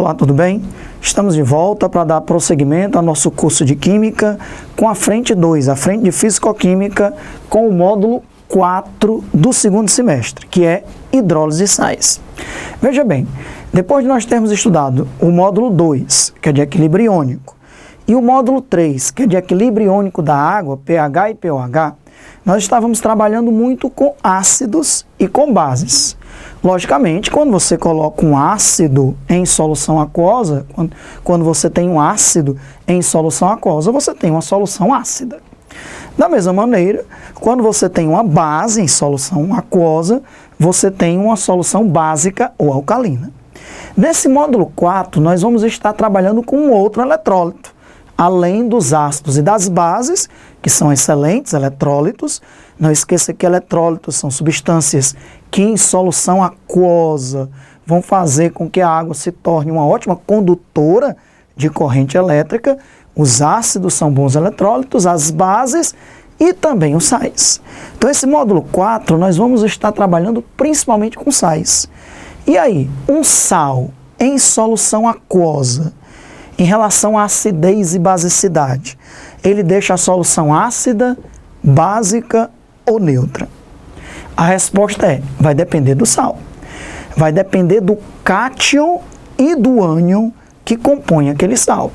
Olá, tudo bem? Estamos de volta para dar prosseguimento ao nosso curso de Química com a frente 2, a frente de Físico-Química, com o módulo 4 do segundo semestre, que é Hidrólise de sais. Veja bem, depois de nós termos estudado o módulo 2, que é de equilíbrio iônico, e o módulo 3, que é de equilíbrio iônico da água, pH e pOH, nós estávamos trabalhando muito com ácidos e com bases. Logicamente, quando você coloca um ácido em solução aquosa, quando você tem um ácido em solução aquosa, você tem uma solução ácida. Da mesma maneira, quando você tem uma base em solução aquosa, você tem uma solução básica ou alcalina. Nesse módulo 4, nós vamos estar trabalhando com um outro eletrólito, além dos ácidos e das bases, que são excelentes eletrólitos. Não esqueça que eletrólitos são substâncias que em solução aquosa vão fazer com que a água se torne uma ótima condutora de corrente elétrica. Os ácidos são bons eletrólitos, as bases e também os sais. Então esse módulo 4 nós vamos estar trabalhando principalmente com sais. E aí, um sal em solução aquosa, em relação à acidez e basicidade, ele deixa a solução ácida, básica ou neutra? A resposta é, vai depender do sal. Vai depender do cátion e do ânion que compõem aquele sal.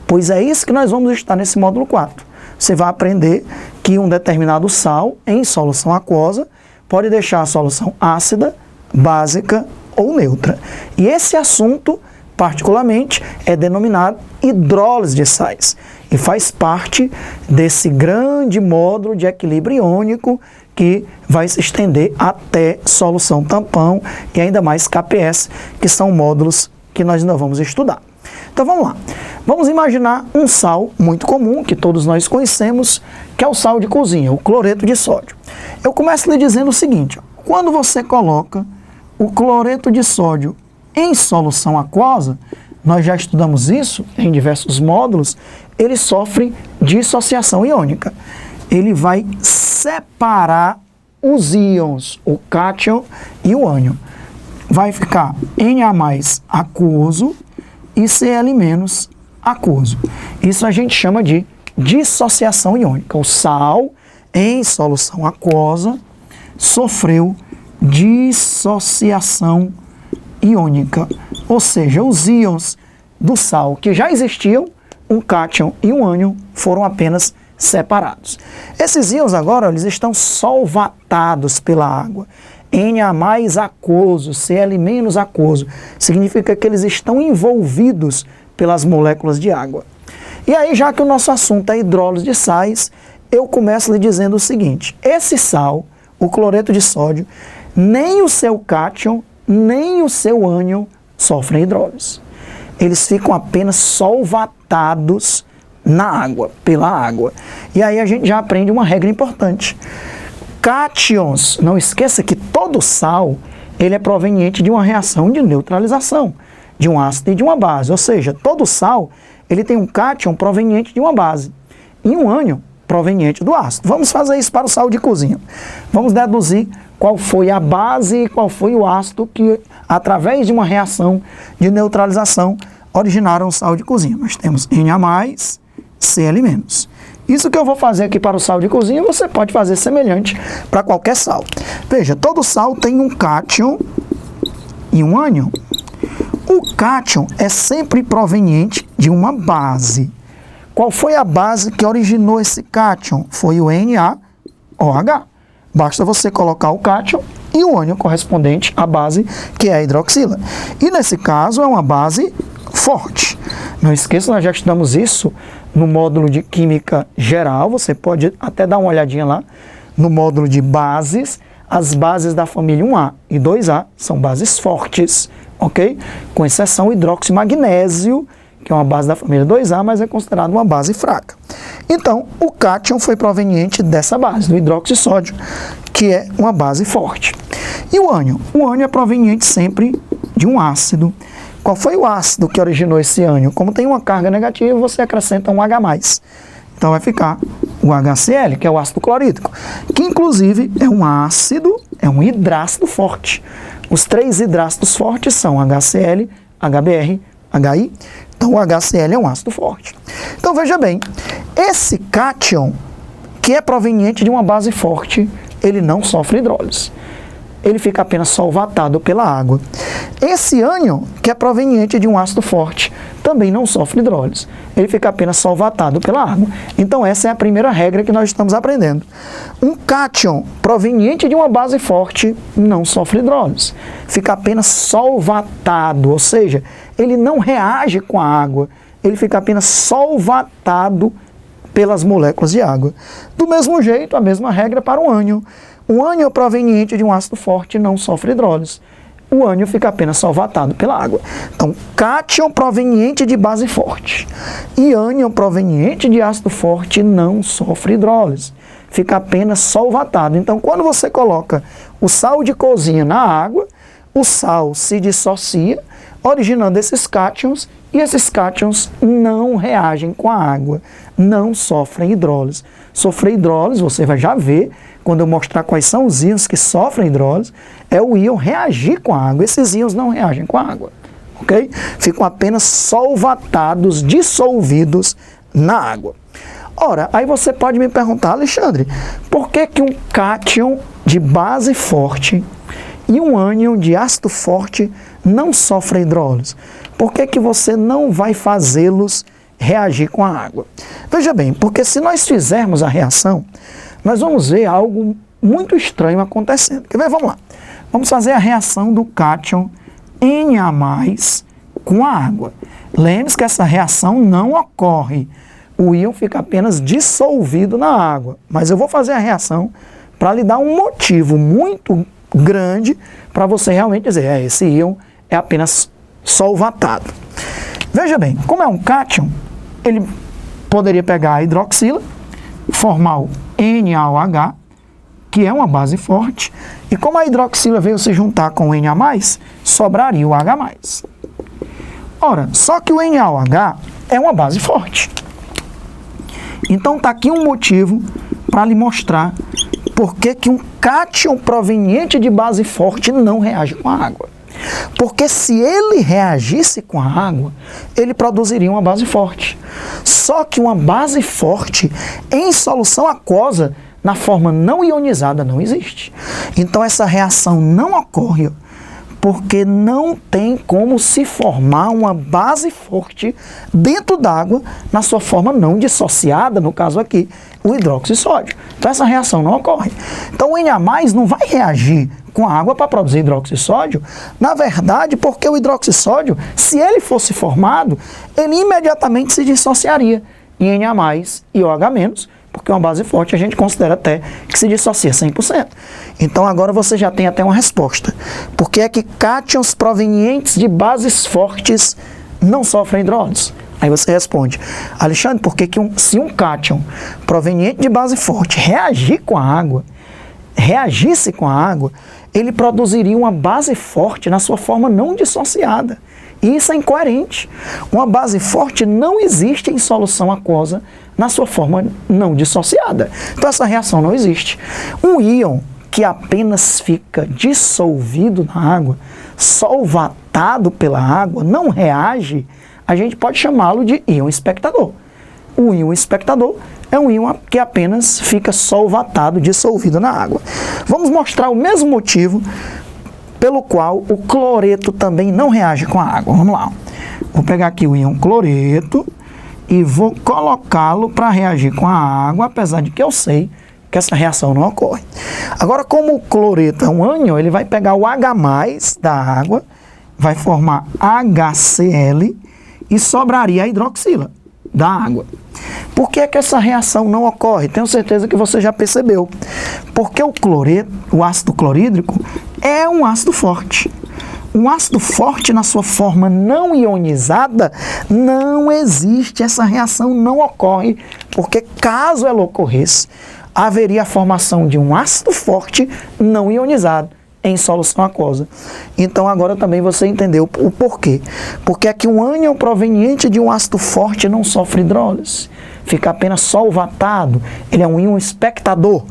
Pois é isso que nós vamos estar nesse módulo 4. Você vai aprender que um determinado sal em solução aquosa pode deixar a solução ácida, básica ou neutra. E esse assunto, particularmente, é denominado hidrólise de sais e faz parte desse grande módulo de equilíbrio iônico que vai se estender até solução tampão e ainda mais KPS, que são módulos que nós ainda vamos estudar. Então vamos lá. Vamos imaginar um sal muito comum, que todos nós conhecemos, que é o sal de cozinha, o cloreto de sódio. Eu começo lhe dizendo o seguinte, ó, quando você coloca o cloreto de sódio em solução aquosa, nós já estudamos isso em diversos módulos, ele sofre dissociação iônica. Ele vai separar os íons, o cátion e o ânion. Vai ficar Na+ aquoso e Cl- aquoso. Isso a gente chama de dissociação iônica. O sal em solução aquosa sofreu dissociação iônica, ou seja, os íons do sal que já existiam, um cátion e um ânion, foram apenas separados. Esses íons agora eles estão solvatados pela água. Na+ aquoso, Cl- aquoso, significa que eles estão envolvidos pelas moléculas de água. E aí, já que o nosso assunto é hidrólise de sais, eu começo lhe dizendo o seguinte, esse sal, o cloreto de sódio, nem o seu cátion, nem o seu ânion sofrem hidrólise. Eles ficam apenas solvatados na água, pela água. E aí a gente já aprende uma regra importante. Cátions, não esqueça que todo sal, ele é proveniente de uma reação de neutralização, de um ácido e de uma base. Ou seja, todo sal, ele tem um cátion proveniente de uma base e um ânion proveniente do ácido. Vamos fazer isso para o sal de cozinha. Vamos deduzir qual foi a base e qual foi o ácido que, através de uma reação de neutralização, originaram o sal de cozinha. Nós temos Na+, Cl-. Isso que eu vou fazer aqui para o sal de cozinha, você pode fazer semelhante para qualquer sal. Veja, todo sal tem um cátion e um ânion. O cátion é sempre proveniente de uma base. Qual foi a base que originou esse cátion? Foi o NaOH. Basta você colocar o cátion e o ânion correspondente à base, que é a hidroxila. E nesse caso é uma base forte. Não esqueça, nós já estudamos isso no módulo de Química Geral. Você pode até dar uma olhadinha lá no módulo de bases. As bases da família 1A e 2A são bases fortes, ok? Com exceção o hidroximagnésio, que é uma base da família 2A, mas é considerado uma base fraca. Então, o cátion foi proveniente dessa base, do hidróxido de sódio, que é uma base forte. E o ânion? O ânion é proveniente sempre de um ácido. Qual foi o ácido que originou esse ânion? Como tem uma carga negativa, você acrescenta um H+. Então vai ficar o HCl, que é o ácido clorídrico, que inclusive é um ácido, é um hidrácido forte. Os 3 hidrácidos fortes são HCl, HBr HI. Então o HCl é um ácido forte. Então veja bem, esse cátion, que é proveniente de uma base forte, ele não sofre hidrólise. Ele fica apenas solvatado pela água. Esse ânion, que é proveniente de um ácido forte, também não sofre hidrólise. Ele fica apenas solvatado pela água. Então essa é a primeira regra que nós estamos aprendendo. Um cátion proveniente de uma base forte não sofre hidrólise. Fica apenas solvatado, ou seja, ele não reage com a água. Ele fica apenas solvatado pelas moléculas de água. Do mesmo jeito, a mesma regra para o ânion. O ânion proveniente de um ácido forte não sofre hidrólise. O ânion fica apenas solvatado pela água. Então, cátion proveniente de base forte e ânion proveniente de ácido forte não sofre hidrólise. Fica apenas solvatado. Então, quando você coloca o sal de cozinha na água, o sal se dissocia, originando esses cátions, e esses cátions não reagem com a água, não sofrem hidrólise. Sofrer hidrólise, você vai já ver, quando eu mostrar quais são os íons que sofrem hidrólise, é o íon reagir com a água. Esses íons não reagem com a água, ok? Ficam apenas solvatados, dissolvidos na água. Ora, aí você pode me perguntar, Alexandre, por que que um cátion de base forte e um ânion de ácido forte não sofrem hidrólise? Por que que você não vai fazê-los reagir com a água? Veja bem, porque se nós fizermos a reação, nós vamos ver algo muito estranho acontecendo. Quer ver? Vamos lá. Vamos fazer a reação do cátion Na+ com a água. Lembre-se que essa reação não ocorre. O íon fica apenas dissolvido na água. Mas eu vou fazer a reação para lhe dar um motivo muito grande para você realmente dizer, esse íon é apenas solvatado. Veja bem, como é um cátion, ele poderia pegar a hidroxila, formar o NaOH, que é uma base forte, e como a hidroxila veio se juntar com o Na+, sobraria o H+. Ora, só que o NaOH é uma base forte. Então está aqui um motivo para lhe mostrar por que um cátion proveniente de base forte não reage com a água. Porque se ele reagisse com a água, ele produziria uma base forte. Só que uma base forte em solução aquosa, na forma não ionizada, não existe. Então essa reação não ocorre porque não tem como se formar uma base forte dentro d'água na sua forma não dissociada, no caso aqui, o hidróxido de sódio. Então essa reação não ocorre. Então o Na+ não vai reagir com a água para produzir hidróxido de sódio, na verdade, porque o hidróxido de sódio, se ele fosse formado, ele imediatamente se dissociaria em Na+ e OH-, porque uma base forte a gente considera até que se dissocia 100%. Então agora você já tem até uma resposta. Por que é que cátions provenientes de bases fortes não sofrem hidrólise? Aí você responde, Alexandre, por que se um cátion proveniente de base forte reagisse com a água, ele produziria uma base forte na sua forma não dissociada. E isso é incoerente. Uma base forte não existe em solução aquosa na sua forma não dissociada. Então essa reação não existe. Um íon que apenas fica dissolvido na água, solvatado pela água, não reage, a gente pode chamá-lo de íon espectador. O íon espectador é um íon que apenas fica solvatado, dissolvido na água. Vamos mostrar o mesmo motivo pelo qual o cloreto também não reage com a água. Vamos lá. Vou pegar aqui o íon cloreto e vou colocá-lo para reagir com a água, apesar de que eu sei que essa reação não ocorre. Agora, como o cloreto é um ânion, ele vai pegar o H+ da água, vai formar HCl e sobraria a hidroxila da água. Por que é que essa reação não ocorre? Tenho certeza que você já percebeu. Porque o cloreto, o ácido clorídrico, é um ácido forte. Um ácido forte na sua forma não ionizada, não existe, essa reação não ocorre, porque caso ela ocorresse, haveria a formação de um ácido forte não ionizado em solução aquosa. Então agora também você entendeu o porquê. Porque é que um ânion proveniente de um ácido forte não sofre hidrólise, fica apenas solvatado, ele é um íon espectador,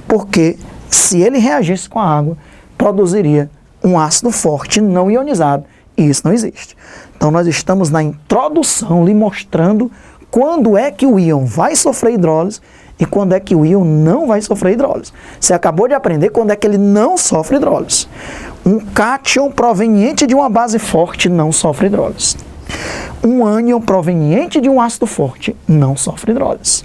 porque se ele reagisse com a água, produziria um ácido forte não ionizado e isso não existe. Então nós estamos na introdução lhe mostrando quando é que o íon vai sofrer hidrólise e quando é que o íon não vai sofrer hidrólise. Você acabou de aprender quando é que ele não sofre hidrólise. Um cátion proveniente de uma base forte não sofre hidrólise. Um ânion proveniente de um ácido forte não sofre hidrólise.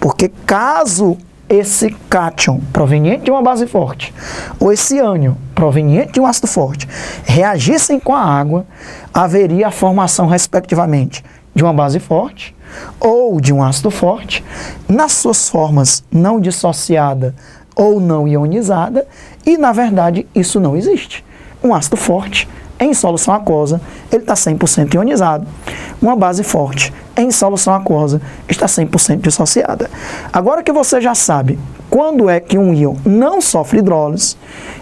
Porque caso esse cátion proveniente de uma base forte ou esse ânion proveniente de um ácido forte reagissem com a água, haveria a formação, respectivamente, de uma base forte ou de um ácido forte, nas suas formas não dissociada ou não ionizada, e, na verdade, isso não existe. Um ácido forte, em solução aquosa, ele está 100% ionizado. Uma base forte, em solução aquosa, está 100% dissociada. Agora que você já sabe quando é que um íon não sofre hidrólise,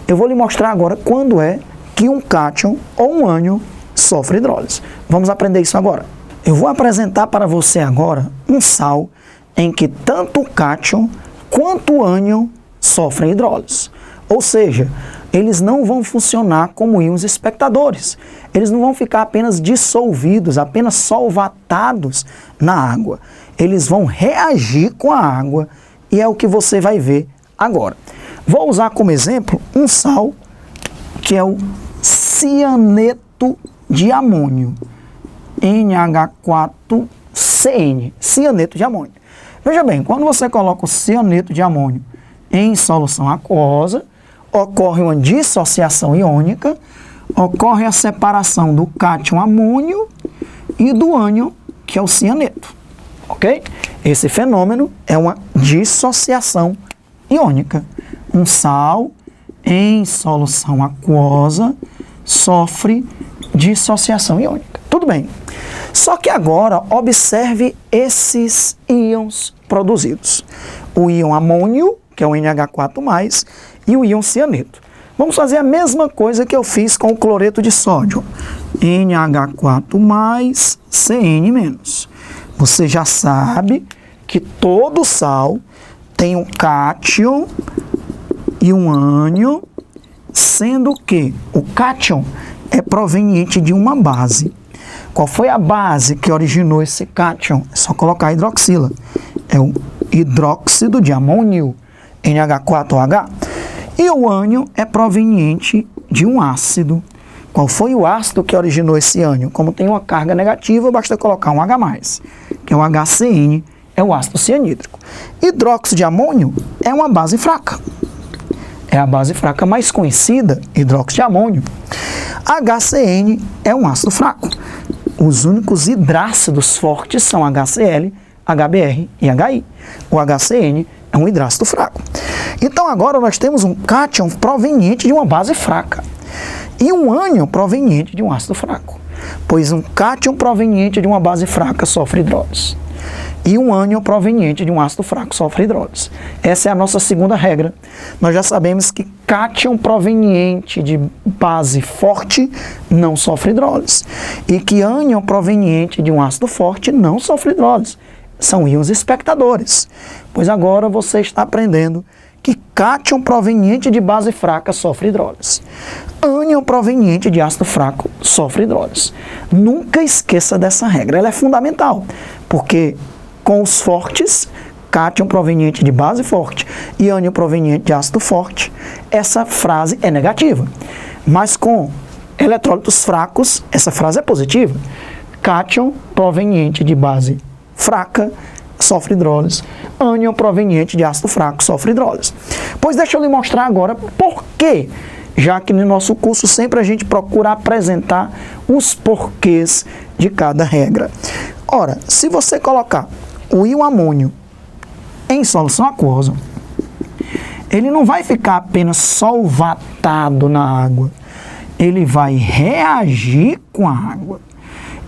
eu vou lhe mostrar agora quando é que um cátion ou um ânion sofre hidrólise. Vamos aprender isso agora. Eu vou apresentar para você agora um sal em que tanto o cátion quanto o ânion sofrem hidrólise. Ou seja, eles não vão funcionar como íons espectadores. Eles não vão ficar apenas dissolvidos, apenas solvatados na água. Eles vão reagir com a água e é o que você vai ver agora. Vou usar como exemplo um sal que é o cianeto de amônio. NH4CN, cianeto de amônio. Veja bem, quando você coloca o cianeto de amônio em solução aquosa, ocorre uma dissociação iônica, ocorre a separação do cátion amônio e do ânion, que é o cianeto, ok? Esse fenômeno é uma dissociação iônica. Um sal em solução aquosa sofre dissociação iônica. Tudo bem. Só que agora observe esses íons produzidos. O íon amônio, que é o NH4+, e o íon cianeto. Vamos fazer a mesma coisa que eu fiz com o cloreto de sódio. NH4+, CN-. Você já sabe que todo sal tem um cátion e um ânion, sendo que o cátion é proveniente de uma base. Qual foi a base que originou esse cátion? É só colocar a hidroxila. É o hidróxido de amônio, NH4OH. E o ânion é proveniente de um ácido. Qual foi o ácido que originou esse ânion? Como tem uma carga negativa, basta colocar um H+, que é o HCN, é o ácido cianídrico. Hidróxido de amônio é uma base fraca. É a base fraca mais conhecida, hidróxido de amônio. HCN é um ácido fraco. Os únicos hidrácidos fortes são HCl, HBr e HI. O HCN é um hidrácido fraco. Então agora nós temos um cátion proveniente de uma base fraca e um ânion proveniente de um ácido fraco. Pois um cátion proveniente de uma base fraca sofre hidrólise e um ânion proveniente de um ácido fraco sofre hidrólise. Essa é a nossa segunda regra. Nós já sabemos que cátion proveniente de base forte não sofre hidrólise e que ânion proveniente de um ácido forte não sofre hidrólise. São íons espectadores. Pois agora você está aprendendo que cátion proveniente de base fraca sofre hidrólise. Ânion proveniente de ácido fraco sofre hidrólise. Nunca esqueça dessa regra, ela é fundamental, porque com os fortes, cátion proveniente de base forte e ânion proveniente de ácido forte, essa frase é negativa. Mas com eletrólitos fracos, essa frase é positiva. Cátion proveniente de base fraca sofre hidrólise, ânion proveniente de ácido fraco sofre hidrólise. Pois deixa eu lhe mostrar agora por quê, já que no nosso curso sempre a gente procura apresentar os porquês de cada regra. Ora, se você colocar o íon amônio em solução aquosa, ele não vai ficar apenas solvatado na água, ele vai reagir com a água.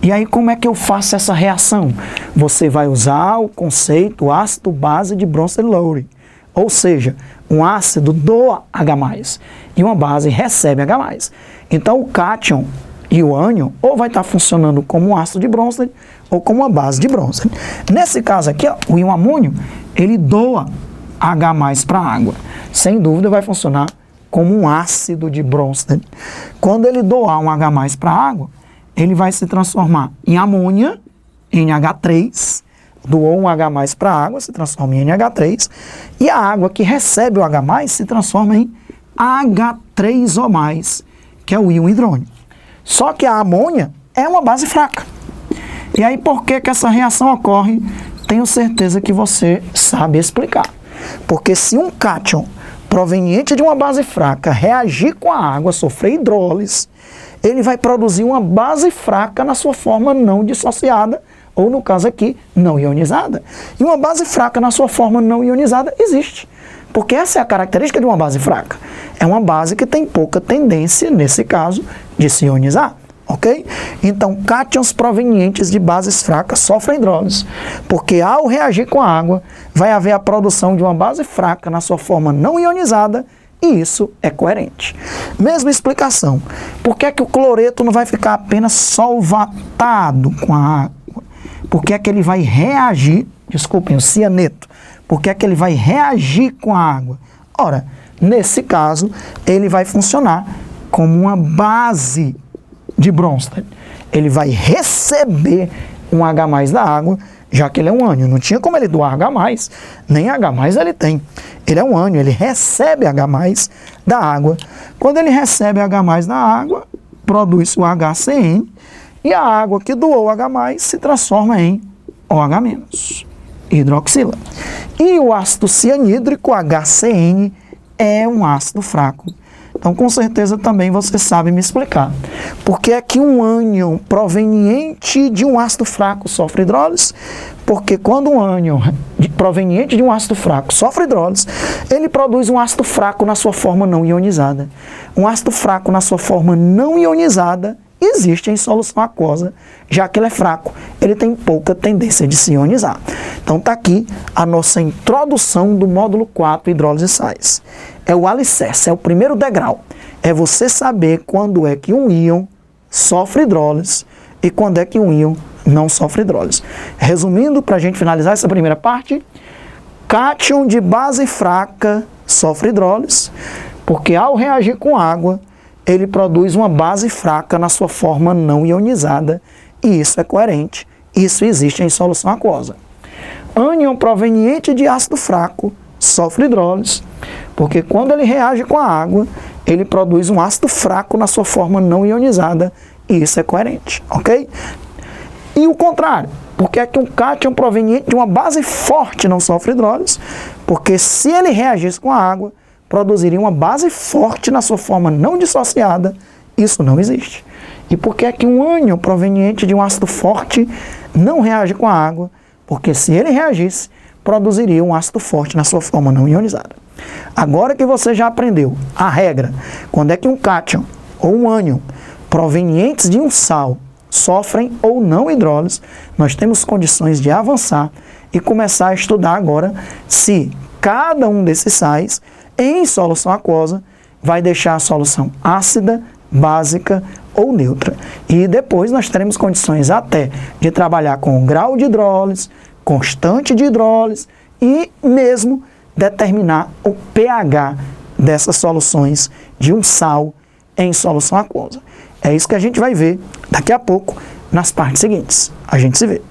E aí como é que eu faço essa reação? Você vai usar o conceito ácido-base de Bronsted-Lowry, ou seja, um ácido doa H+, e uma base recebe H+. Então o cátion e o ânion ou vai estar funcionando como um ácido de Bronsted ou como uma base de Bronsted. Nesse caso aqui, ó, o íon amônio, ele doa H+ para a água. Sem dúvida vai funcionar como um ácido de Bronsted. Quando ele doar um H+ para a água, ele vai se transformar em amônia, NH3, doou um H+ para a água, se transforma em NH3, e a água que recebe o H+ se transforma em H3O+, que é o íon hidrônio. Só que a amônia é uma base fraca. E aí, por que essa reação ocorre? Tenho certeza que você sabe explicar. Porque se um cátion proveniente de uma base fraca reagir com a água, sofrer hidrólise, ele vai produzir uma base fraca na sua forma não dissociada, ou no caso aqui, não ionizada. E uma base fraca na sua forma não ionizada existe. Porque essa é a característica de uma base fraca. É uma base que tem pouca tendência, nesse caso, de se ionizar. Ok? Então, cátions provenientes de bases fracas sofrem hidrólise, porque ao reagir com a água, vai haver a produção de uma base fraca na sua forma não ionizada, e isso é coerente. Mesma explicação. Por que é que o cloreto não vai ficar apenas solvatado com a água? Por que é que ele vai reagir, desculpem, o cianeto, por que é que ele vai reagir com a água? Ora, nesse caso, ele vai funcionar como uma base de Bronsted. Ele vai receber um H+ da água, já que ele é um ânion. Não tinha como ele doar H+, nem H+ ele tem. Ele é um ânion, ele recebe H+ da água. Quando ele recebe H+ da água, produz o HCN, e a água que doou H+ se transforma em OH-, hidroxila. E o ácido cianídrico, HCN, é um ácido fraco. Então, com certeza, também você sabe me explicar. Por que é que um ânion proveniente de um ácido fraco sofre hidrólise? Porque quando um ânion proveniente de um ácido fraco sofre hidrólise, ele produz um ácido fraco na sua forma não ionizada. Um ácido fraco na sua forma não ionizada existe em solução aquosa, já que ele é fraco, ele tem pouca tendência de se ionizar. Então está aqui a nossa introdução do módulo 4, hidrólise e sais. É o alicerce, é o primeiro degrau. É você saber quando é que um íon sofre hidrólise e quando é que um íon não sofre hidrólise. Resumindo, para a gente finalizar essa primeira parte, cátion de base fraca sofre hidrólise, porque ao reagir com água, ele produz uma base fraca na sua forma não ionizada, e isso é coerente, isso existe em solução aquosa. Ânion proveniente de ácido fraco sofre hidrólise, porque quando ele reage com a água, ele produz um ácido fraco na sua forma não ionizada, e isso é coerente, ok? E o contrário, porque é que um cátion proveniente de uma base forte não sofre hidrólise? Porque se ele reagisse com a água, produziria uma base forte na sua forma não dissociada, isso não existe. E por que é que um ânion proveniente de um ácido forte não reage com a água? Porque se ele reagisse, produziria um ácido forte na sua forma não ionizada. Agora que você já aprendeu a regra, quando é que um cátion ou um ânion provenientes de um sal sofrem ou não hidrólise, nós temos condições de avançar e começar a estudar agora se cada um desses sais em solução aquosa vai deixar a solução ácida, básica ou neutra. E depois nós teremos condições até de trabalhar com o grau de hidrólise, constante de hidrólise e mesmo determinar o pH dessas soluções de um sal em solução aquosa. É isso que a gente vai ver daqui a pouco nas partes seguintes. A gente se vê.